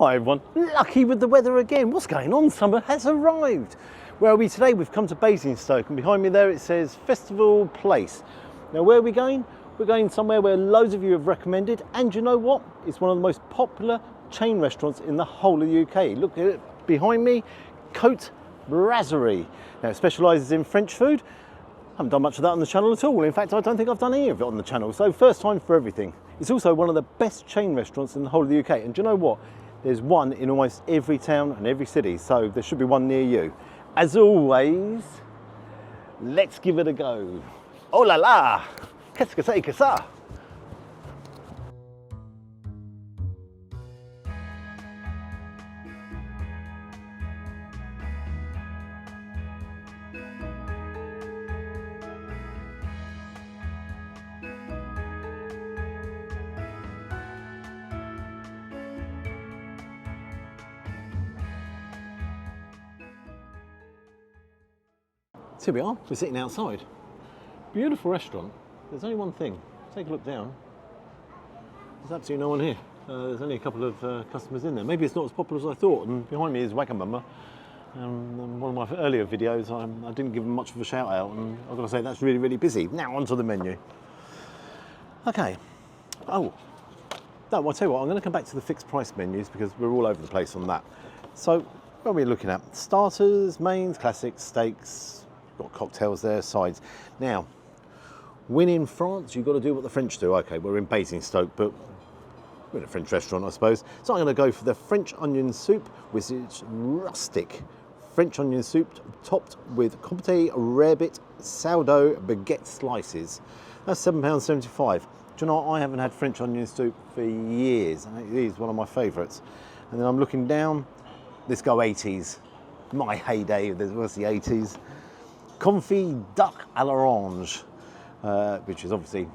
Hi everyone, lucky with the weather again. What's going on? Summer has arrived. Where are we today? We've come to Basingstoke, and behind me there it says Festival Place. Now where are we going? We're going somewhere where loads of you have recommended, and you know what? It's one of the most popular chain restaurants in the whole of the UK. Look at it behind me, Cote Brasserie. Now it specialises in French food. I haven't done much of that on the channel at all. In fact, I don't think I've done any of it on the channel. So first time for everything. It's also one of the best chain restaurants in the whole of the UK. And do you know what? There's one in almost every town and every city. So there should be one near you. As always, let's give it a go. Oh la la! Qu'est-ce que c'est que ça? So here we are, we're sitting outside. Beautiful restaurant. There's only one thing. Take a look down. There's absolutely no one here. There's only a couple of customers in there. Maybe it's not as popular as I thought. And behind me is Wagamama. One of my earlier videos, I didn't give them much of a shout out, and I've got to say that's really, really busy. Now onto the menu. Okay. Oh, no, I'll tell you what, I'm going to come back to the fixed price menus because we're all over the place on that. So what are we looking at? Starters, mains, classics, steaks. Got cocktails there, sides. Now, when in France, you've got to do what the French do. Okay, we're in Basingstoke, but we're in a French restaurant, I suppose. So I'm going to go for the French onion soup, which is rustic French onion soup topped with Comté rarebit sourdough baguette slices. That's £7.75. Do you know what? I haven't had French onion soup for years. It is one of my favourites. And then I'm looking down. Let's go 80s. My heyday, there was the 80s. Confit duck à l'orange, which is obviously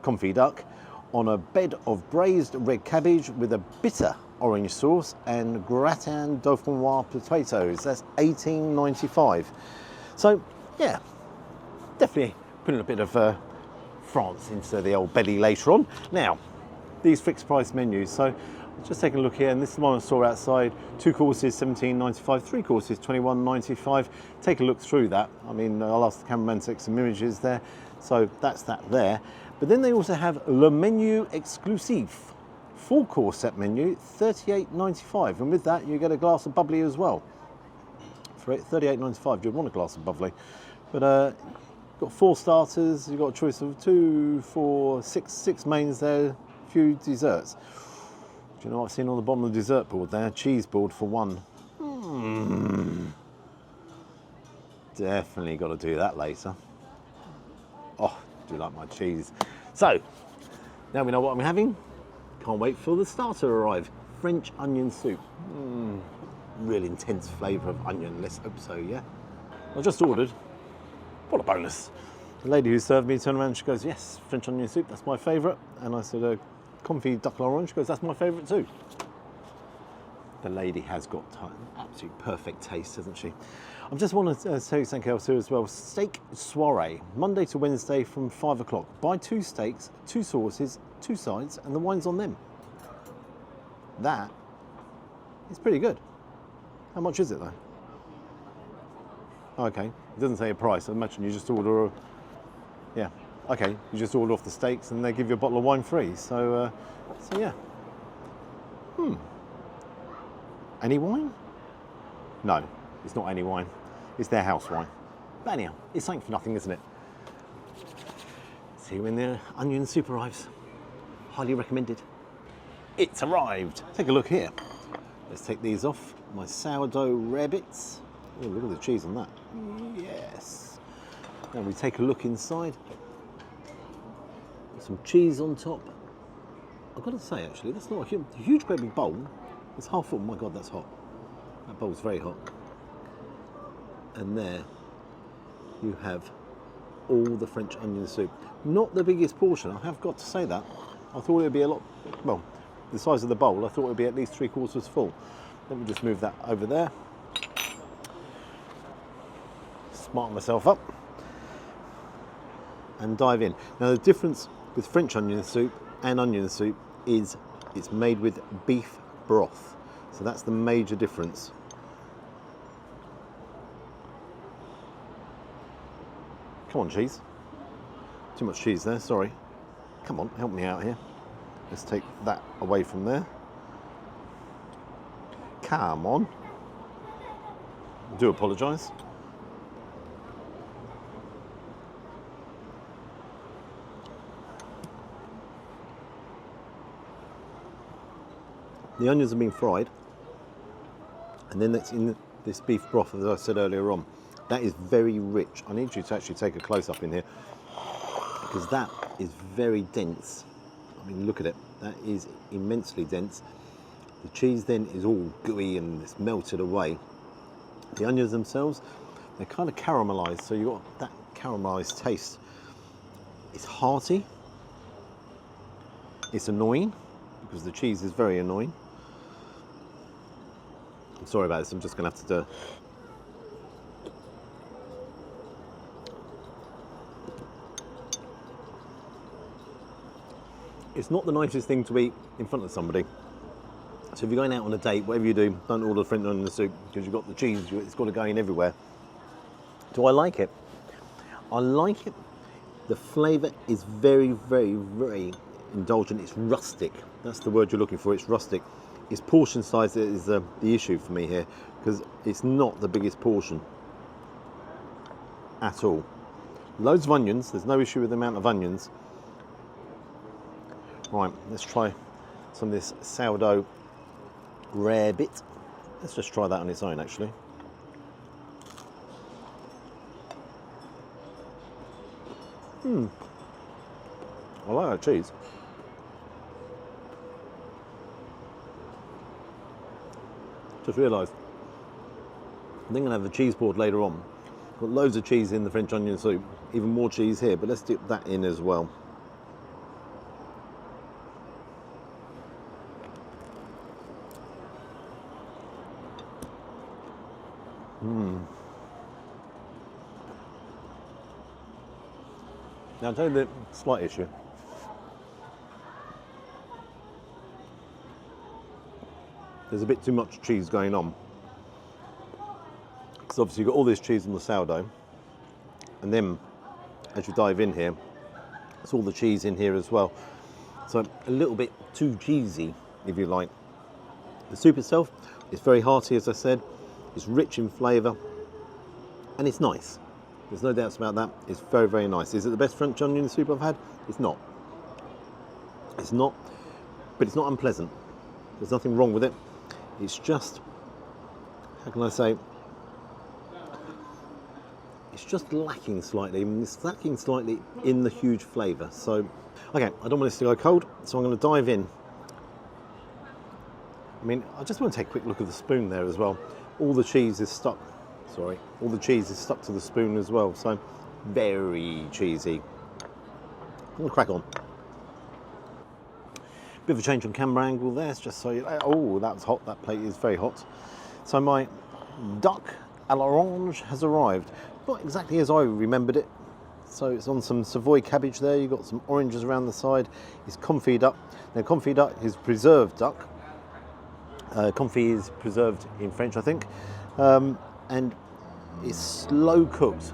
confit duck, on a bed of braised red cabbage with a bitter orange sauce and gratin dauphinois potatoes. That's £18.95. So yeah, definitely putting a bit of France into the old belly later on. Now, these fixed price menus. So just take a look here, and this is the one I saw outside. 2 courses £17.95, 3 courses £21.95. Take a look through that. I mean, I'll ask the cameraman to take some images there. So that's that there. But then they also have Le Menu Exclusif, 4-course set menu, £38.95. And with that, you get a glass of bubbly as well. For £38.95, you'd want a glass of bubbly. But got 4 starters, you've got a choice of 2, 4, 6 mains there, a few desserts. Do you know what I've seen on the bottom of the dessert board there? Cheese board for 1. Definitely got to do that later. Oh, do like my cheese. So, now we know what I'm having. Can't wait for the starter to arrive. French onion soup. Real intense flavour of onion, let's hope so, yeah? I just ordered. What a bonus. The lady who served me turned around and she goes, yes, French onion soup, that's my favourite. And I said, confit duck à l'orange. She goes, that's my favourite too. The lady has got absolute perfect taste, hasn't she? I just want to tell you something else here as well. Steak soiree, Monday to Wednesday from 5 o'clock. Buy 2 steaks, 2 sauces, 2 sides, and the wine's on them. That is pretty good. How much is it though? Okay, it doesn't say a price. I imagine you just order yeah. Okay, you just order off the steaks and they give you a bottle of wine free. So yeah. Any wine? No, it's not any wine. It's their house wine. But anyhow, it's something for nothing, isn't it? See when the onion soup arrives. Highly recommended. It's arrived. Take a look here. Let's take these off. My sourdough rarebits. Oh, look at the cheese on that. Yes. Now we take a look inside. Some cheese on top. I've got to say, actually, that's not a huge, great big bowl. It's half full. My God, that's hot. That bowl's very hot. And there you have all the French onion soup. Not the biggest portion, I have got to say that. I thought it would be a lot, well, the size of the bowl, I thought it would be at least 3/4 full. Let me just move that over there. Smarten myself up. And dive in. Now the difference with French onion soup and onion soup is it's made with beef broth. So that's the major difference. Come on, cheese. Too much cheese there, sorry. Come on, help me out here. Let's take that away from there. Come on. I do apologise. The onions have been fried, and then that's in this beef broth, as I said earlier on. That is very rich. I need you to actually take a close-up in here, because that is very dense. I mean, look at it. That is immensely dense. The cheese then is all gooey and it's melted away. The onions themselves, they're kind of caramelised, so you've got that caramelised taste. It's hearty. It's annoying, because the cheese is very annoying. I'm sorry about this, I'm just going to have to do. It's not the nicest thing to eat in front of somebody. So if you're going out on a date, whatever you do, don't order French onion soup, because you've got the cheese, it's got to go in everywhere. Do I like it? I like it. The flavour is very, very, very indulgent. It's rustic. That's the word you're looking for. It's rustic. Its portion size is the issue for me here, because it's not the biggest portion at all. Loads of onions. There's no issue with the amount of onions. Right, let's try some of this sourdough rare bit. Let's just try that on its own, actually. I like that cheese. Just realised I think I'm going to have a cheese board later on. Got loads of cheese in the French onion soup, even more cheese here, but let's dip that in as well. Now I'll tell you the slight issue. There's a bit too much cheese going on. Because obviously you've got all this cheese on the sourdough, and then as you dive in here, it's all the cheese in here as well. So a little bit too cheesy, if you like. The soup itself is very hearty, as I said. It's rich in flavour, and it's nice. There's no doubts about that. It's very, very nice. Is it the best French onion soup I've had? It's not. It's not, but it's not unpleasant. There's nothing wrong with it. It's just, how can I say, it's just lacking slightly. I mean, it's lacking slightly in the huge flavour. So, okay, I don't want this to go cold, so I'm going to dive in. I mean, I just want to take a quick look at the spoon there as well. All the cheese is stuck. Sorry, all the cheese is stuck to the spoon as well, so very cheesy. I'm going to crack on. Bit of a change on camera angle there, just so you... Oh, that was hot, that plate is very hot. So my duck à l'orange has arrived. Not exactly as I remembered it. So it's on some Savoy cabbage there, you've got some oranges around the side. It's confit duck. Now confit duck is preserved duck. Confit is preserved in French, I think. And it's slow cooked.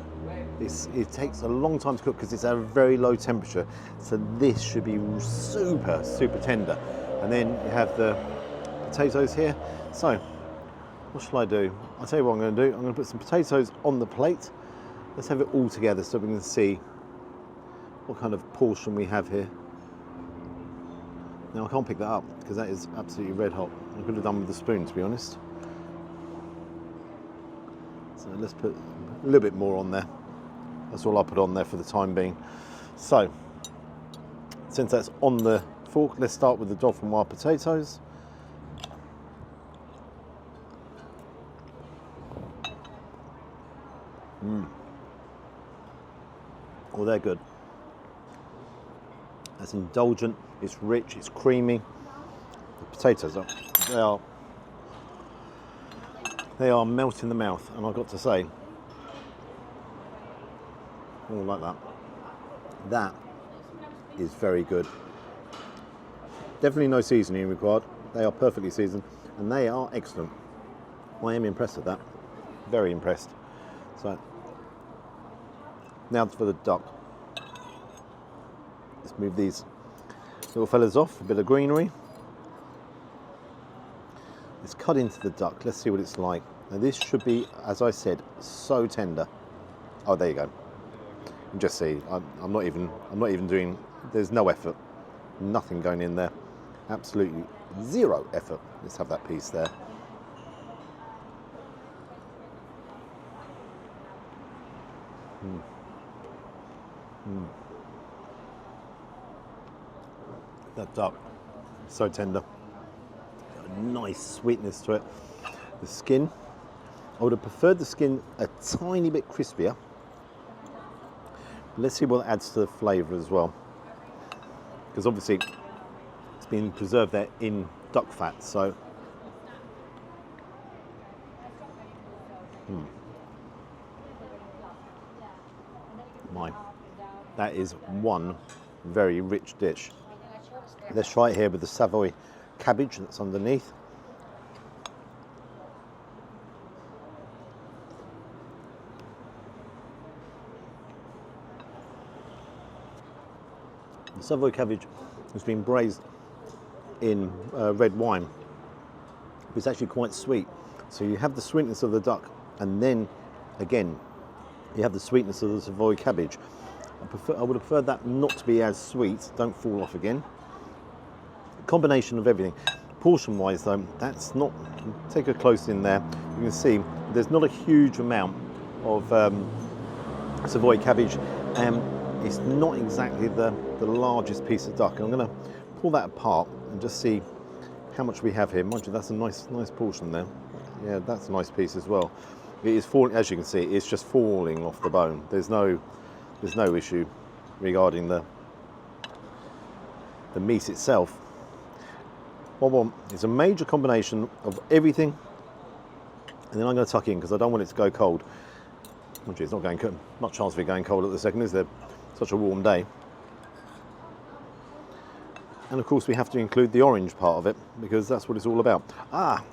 It takes a long time to cook because it's at a very low temperature. So this should be super, super tender. And then you have the potatoes here. So what shall I do? I'll tell you what I'm going to do. I'm going to put some potatoes on the plate. Let's have it all together so we can see what kind of portion we have here. Now I can't pick that up because that is absolutely red hot. I could have done with the spoon, to be honest. So let's put a little bit more on there. That's all I'll put on there for the time being. So, since that's on the fork, let's start with the dauphinoise potatoes. Well, they're good. That's indulgent, it's rich, it's creamy. The potatoes they are melt in the mouth, and I've got to say, oh, like that. That is very good. Definitely no seasoning required. They are perfectly seasoned and they are excellent. I am impressed with that. Very impressed. So now for the duck. Let's move these little fellas off, a bit of greenery. Let's cut into the duck. Let's see what it's like. Now this should be, as I said, so tender. Oh, there you go. You just see, I'm not even doing. There's no effort, nothing going in there. Absolutely zero effort. Let's have that piece there. That duck, so tender. Got a nice sweetness to it. The skin, I would have preferred the skin a tiny bit crispier. Let's see what adds to the flavour as well. Because obviously it's been preserved there in duck fat, so. My, that is one very rich dish. Let's try it here with the Savoy cabbage that's underneath. The Savoy cabbage has been braised in red wine. It's actually quite sweet. So you have the sweetness of the duck, and then again, you have the sweetness of the Savoy cabbage. I would have preferred that not to be as sweet. Don't fall off again. Combination of everything. Portion wise though, that's not, take a close in there. You can see there's not a huge amount of Savoy cabbage. It's not exactly the largest piece of duck. I'm going to pull that apart and just see how much we have here. Mind you, that's a nice portion there. Yeah, that's a nice piece as well. It is falling, as you can see, it's just falling off the bone. There's no issue regarding the meat itself. What I want is a major combination of everything, and then I'm going to tuck in because I don't want it to go cold. Mind you, it's not going cold. Not chance of it going cold at the second, is there? Such a warm day. And of course we have to include the orange part of it because that's what it's all about. Ah,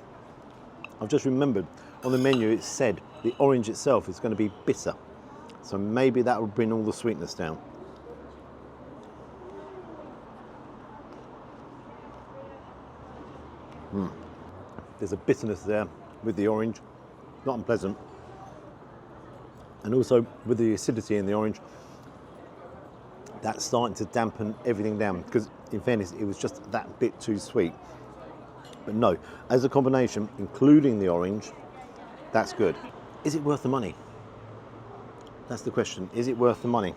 I've just remembered on the menu it said the orange itself is going to be bitter. So maybe that will bring all the sweetness down. There's a bitterness there with the orange, not unpleasant. And also with the acidity in the orange, that's starting to dampen everything down because in fairness it was just that bit too sweet. But no, as a combination, including the orange, that's good. Is it worth the money? That's the question. Is it worth the money?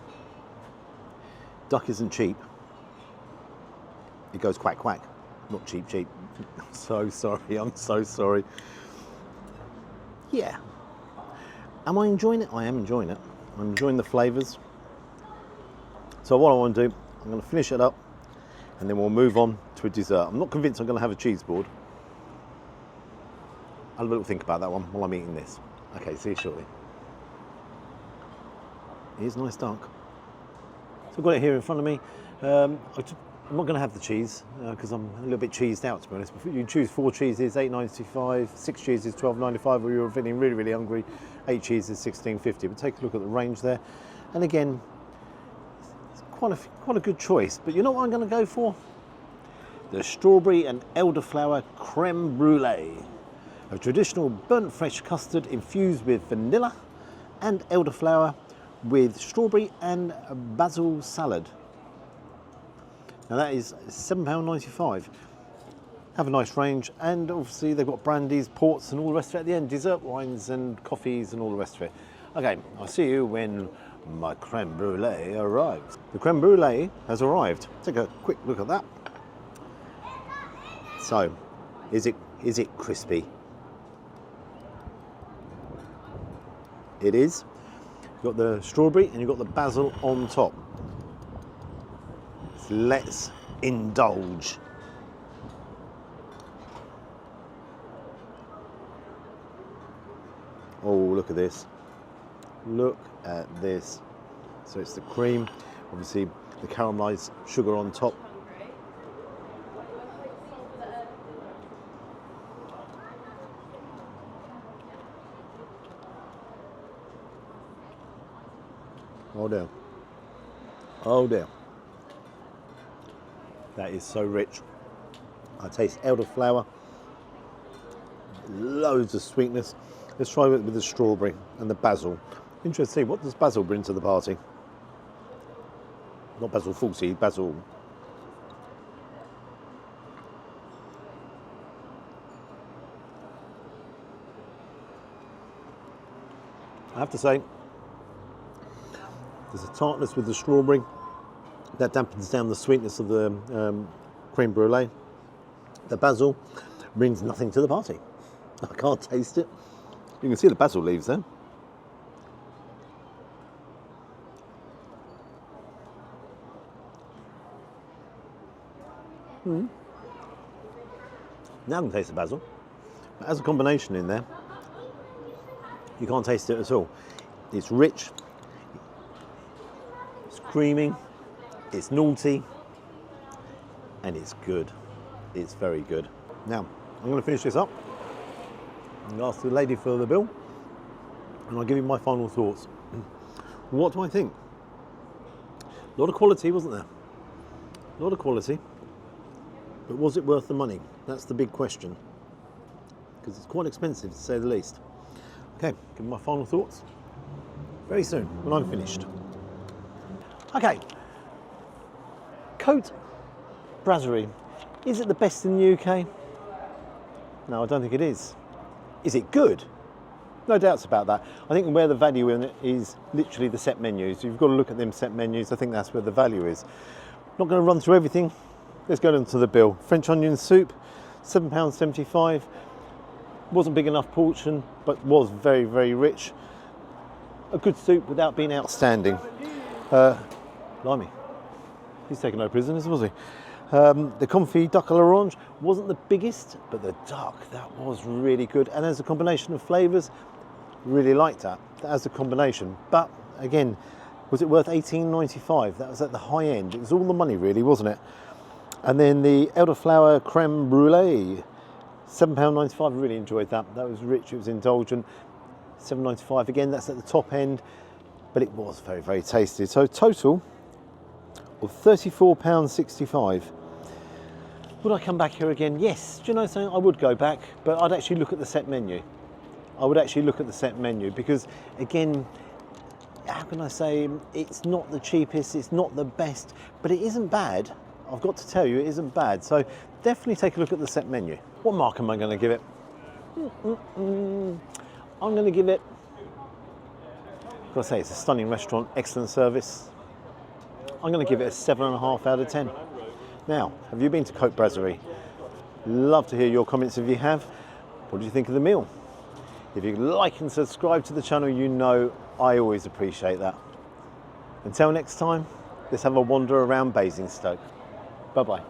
Duck isn't cheap. It goes quack quack, not cheap cheap. I'm so sorry, I'm so sorry. Yeah. Am I enjoying it? I am enjoying it. I'm enjoying the flavours. So what I want to do, I'm going to finish it up and then we'll move on to a dessert. I'm not convinced I'm going to have a cheese board. I'll have a little think about that one while I'm eating this. Okay, see you shortly. Here's nice duck. So I've got it here in front of me. I'm not going to have the cheese because I'm a little bit cheesed out, to be honest. You choose 4 cheeses, $8.95, 6 cheeses, $12.95, or you're feeling really, really hungry, 8 cheeses, $16.50. But take a look at the range there. And again, it's quite a good choice. But you know what I'm going to go for? The strawberry and elderflower creme brulee. A traditional burnt fresh custard infused with vanilla and elderflower with strawberry and basil salad. Now that is £7.95. Have a nice range, and obviously they've got brandies, ports and all the rest of it at the end, dessert wines and coffees and all the rest of it. Okay, I'll see you when my creme brulee arrives. The creme brulee has arrived. Take a quick look at that. So, is it crispy? It is. You've got the strawberry and you've got the basil on top. Let's indulge. Oh, look at this. Look at this. So it's the cream, obviously the caramelized sugar on top. Oh dear. Oh dear. That is so rich. I taste elderflower, loads of sweetness. Let's try it with the strawberry and the basil. Interesting to see, what does basil bring to the party? Not basil fawlty, basil. I have to say, there's a tartness with the strawberry that dampens down the sweetness of the creme brulee. The basil brings nothing to the party. I can't taste it. You can see the basil leaves there. Now I can taste the basil. But as a combination in there, you can't taste it at all. It's rich, it's creamy, it's naughty, and it's good. It's very good. Now, I'm going to finish this up. I'm going to ask the lady for the bill, and I'll give you my final thoughts. What do I think? A lot of quality, wasn't there? A lot of quality. But was it worth the money? That's the big question. Because it's quite expensive, to say the least. Okay, give me my final thoughts very soon, when I'm finished. Okay. Cote Brasserie. Is it the best in the UK? No, I don't think it is. Is it good? No doubts about that. I think where the value in it is literally the set menus. You've got to look at them set menus. I think that's where the value is. Not going to run through everything. Let's go into the bill. French onion soup, £7.75. Wasn't big enough portion, but was very, very rich. A good soup without being outstanding. Blimey, he's taken no prisoners, was he? The confit duck à l'orange wasn't the biggest, but the duck, that was really good. And as a combination of flavours, really liked that as a combination. But again, was it worth £18.95? That was at the high end. It was all the money really, wasn't it? And then the elderflower creme brulee, £7.95. I really enjoyed that. That was rich, it was indulgent. £7.95 again, that's at the top end, but it was very, very tasty. So total of £34.65. Would I come back here again? Yes. Do you know something? I would go back, but I'd actually look at the set menu. I would actually look at the set menu because, again, how can I say, it's not the cheapest, it's not the best, but it isn't bad. I've got to tell you, it isn't bad. So definitely take a look at the set menu. What mark am I going to give it? I'm going to give it, I've got to say, it's a stunning restaurant, excellent service. I'm going to give it a 7.5 out of 10. Now, have you been to Cote Brasserie? Love to hear your comments if you have. What do you think of the meal? If you like and subscribe to the channel, you know I always appreciate that. Until next time, let's have a wander around Basingstoke. Bye-bye.